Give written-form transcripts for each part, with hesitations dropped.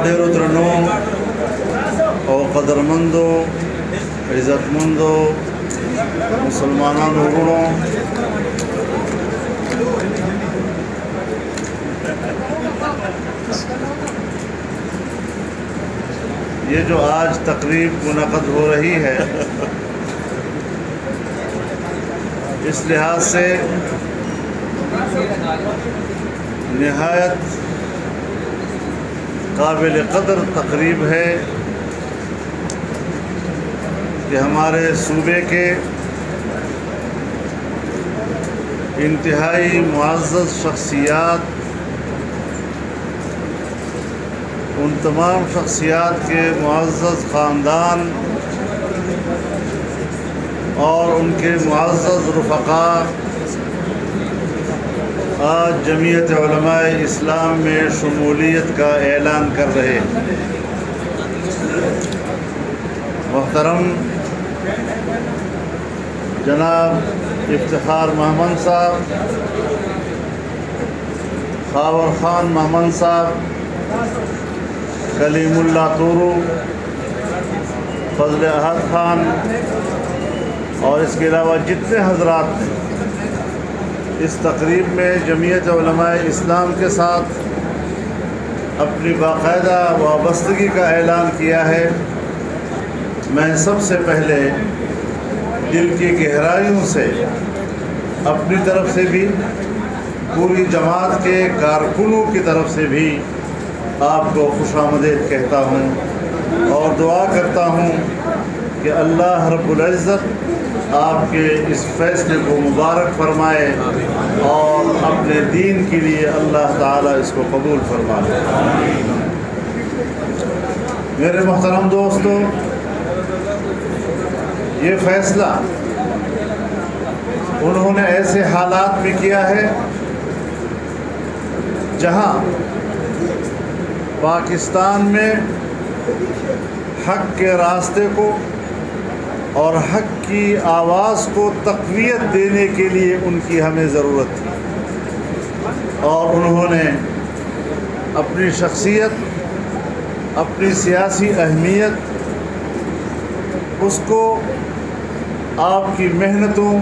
ڈیرو ترنو او قدرمندو عزت مندو مسلمانان ورونو یہ جو آج تقریب منعقد ہو رہی ہے اس لحاظ سے نہایت قابل قدر تقریب ہے کہ ہمارے صوبے کے انتہائی معزز شخصیات، ان تمام شخصیات کے معزز خاندان اور ان کے معزز رفقاء آج جمعیت علماء اسلام میں شمولیت کا اعلان کر رہے ہیں۔ محترم جناب افتخار محمد صاحب، خاور خان محمد صاحب، کلیم اللہ تورو، فضل احد خان اور اس کے علاوہ جتنے حضرات نے اس تقریب میں جمعیت علماء اسلام کے ساتھ اپنی باقاعدہ وابستگی کا اعلان کیا ہے، میں سب سے پہلے دل کی گہرائیوں سے اپنی طرف سے بھی پوری جماعت کے کارکنوں کی طرف سے بھی آپ کو خوش آمدید کہتا ہوں اور دعا کرتا ہوں کہ اللہ رب العزت آپ کے اس فیصلے کو مبارک فرمائے اور اپنے دین کے لیے اللہ تعالیٰ اس کو قبول فرمائے۔ میرے محترم دوستو، یہ فیصلہ انہوں نے ایسے حالات میں کیا ہے جہاں پاکستان میں حق کے راستے کو اور حق کی آواز کو تقویت دینے کے لیے ان کی ہمیں ضرورت تھی، اور انہوں نے اپنی شخصیت، اپنی سیاسی اہمیت، اس کو آپ کی محنتوں،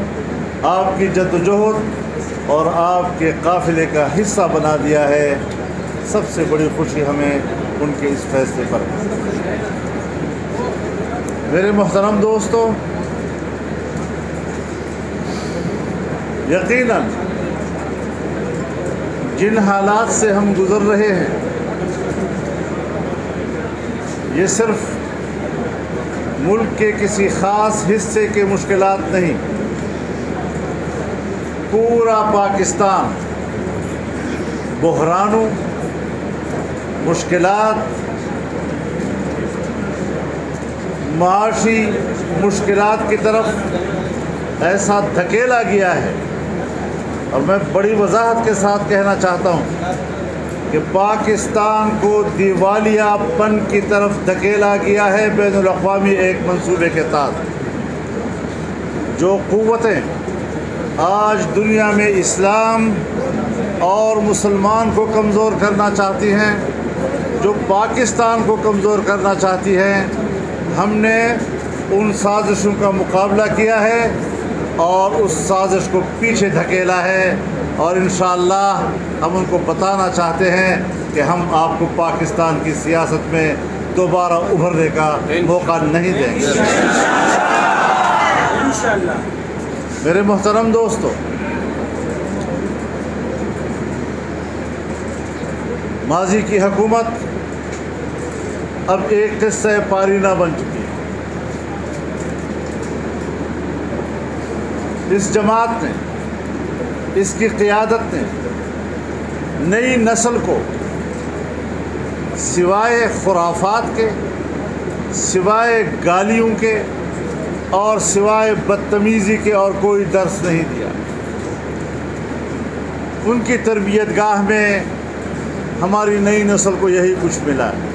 آپ کی جدوجہد اور آپ کے قافلے کا حصہ بنا دیا ہے۔ سب سے بڑی خوشی ہمیں ان کے اس فیصلے پر ہے۔ میرے محترم دوستو، یقیناً جن حالات سے ہم گزر رہے ہیں یہ صرف ملک کے کسی خاص حصے کے مشکلات نہیں، پورا پاکستان بحرانوں، مشکلات، معاشی مشکلات کی طرف ایسا دھکیلا گیا ہے، اور میں بڑی وضاحت کے ساتھ کہنا چاہتا ہوں کہ پاکستان کو دیوالیہ پن کی طرف دھکیلا گیا ہے بین الاقوامی ایک منصوبے کے تحت۔ جو قوتیں آج دنیا میں اسلام اور مسلمان کو کمزور کرنا چاہتی ہیں، جو پاکستان کو کمزور کرنا چاہتی ہیں، ہم نے ان سازشوں کا مقابلہ کیا ہے اور اس سازش کو پیچھے دھکیلا ہے، اور انشاءاللہ ہم ان کو بتانا چاہتے ہیں کہ ہم آپ کو پاکستان کی سیاست میں دوبارہ ابھرنے کا موقع نہیں دیں گے۔ میرے محترم دوستو، ماضی کی حکومت اب ایک قصہ پارینہ بن چکی ہے۔ اس جماعت نے، اس کی قیادت نے نئی نسل کو سوائے خرافات کے، سوائے گالیوں کے اور سوائے بدتمیزی کے اور کوئی درس نہیں دیا۔ ان کی تربیت گاہ میں ہماری نئی نسل کو یہی کچھ ملا ہے،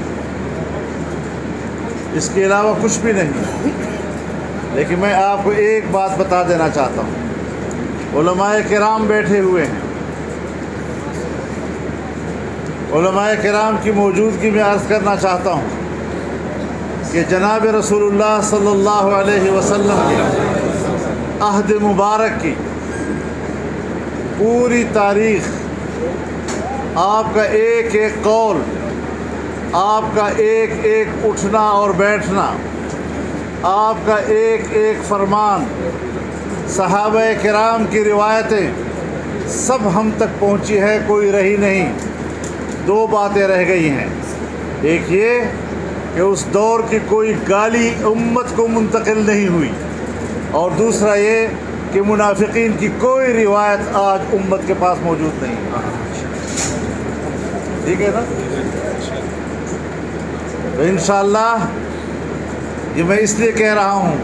اس کے علاوہ کچھ بھی نہیں۔ لیکن میں آپ کو ایک بات بتا دینا چاہتا ہوں، علماء کرام بیٹھے ہوئے ہیں، علماء کرام کی موجودگی میں عرض کرنا چاہتا ہوں کہ جناب رسول اللہ صلی اللہ علیہ وسلم کے عہد مبارک کی پوری تاریخ، آپ کا ایک ایک قول، آپ کا ایک ایک اٹھنا اور بیٹھنا، آپ کا ایک ایک فرمان، صحابہ کرام کی روایتیں سب ہم تک پہنچی ہے، کوئی رہی نہیں۔ دو باتیں رہ گئی ہیں، ایک یہ کہ اس دور کی کوئی گالی امت کو منتقل نہیں ہوئی، اور دوسرا یہ کہ منافقین کی کوئی روایت آج امت کے پاس موجود نہیں۔ ٹھیک ہے نا؟ تو انشاءاللہ یہ میں اس لیے کہہ رہا ہوں،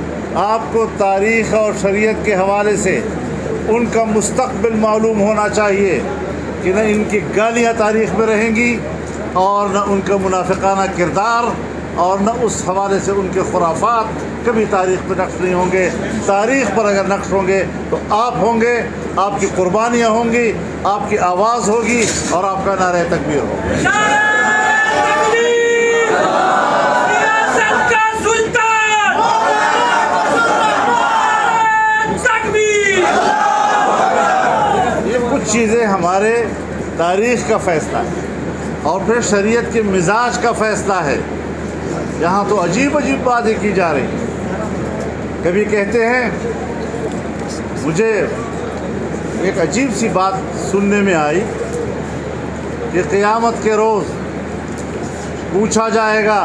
آپ کو تاریخ اور شریعت کے حوالے سے ان کا مستقبل معلوم ہونا چاہیے کہ نہ ان کی گالیاں تاریخ میں رہیں گی، اور نہ ان کا منافقانہ کردار، اور نہ اس حوالے سے ان کے خرافات کبھی تاریخ میں نقش نہیں ہوں گے۔ تاریخ پر اگر نقش ہوں گے تو آپ ہوں گے، آپ کی قربانیاں ہوں گی، آپ کی آواز ہوگی، اور آپ کا نعرہ تکبیر ہوگا۔ یہ کچھ چیزیں ہمارے تاریخ کا فیصلہ ہے، اور پھر شریعت کے مزاج کا فیصلہ ہے۔ یہاں تو عجیب عجیب باتیں کی جا رہی ہیں۔ کبھی کہتے ہیں، مجھے ایک عجیب سی بات سننے میں آئی کہ قیامت کے روز پوچھا جائے گا